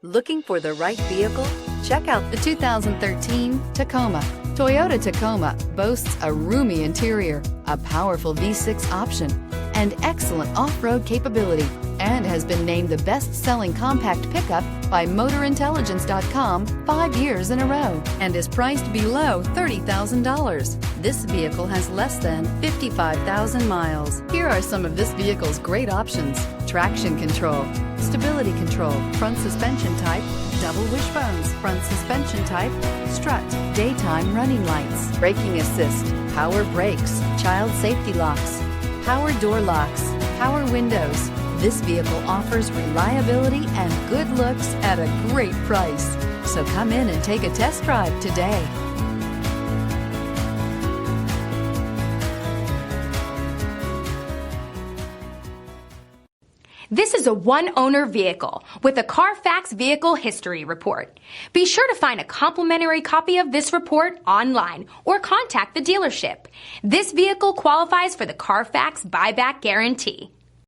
Looking for the right vehicle? Check out The 2013 Tacoma. Toyota Tacoma boasts a roomy interior, a powerful V6 option, and excellent off-road capability, and has been named the best-selling compact pickup by MotorIntelligence.com 5 years in a row, and is priced below $30,000. This vehicle has less than 55,000 miles. Here are some of this vehicle's great options: traction control, stability control, front suspension type, double wishbones, front suspension type, strut, daytime running lights, braking assist, power brakes, child safety locks, power door locks, power windows. This vehicle offers reliability and good looks at a great price. So come in and take a test drive today. This is a one-owner vehicle with a CARFAX Vehicle History Report. Be sure to find a complimentary copy of this report online or contact the dealership. This vehicle qualifies for the CARFAX Buyback Guarantee.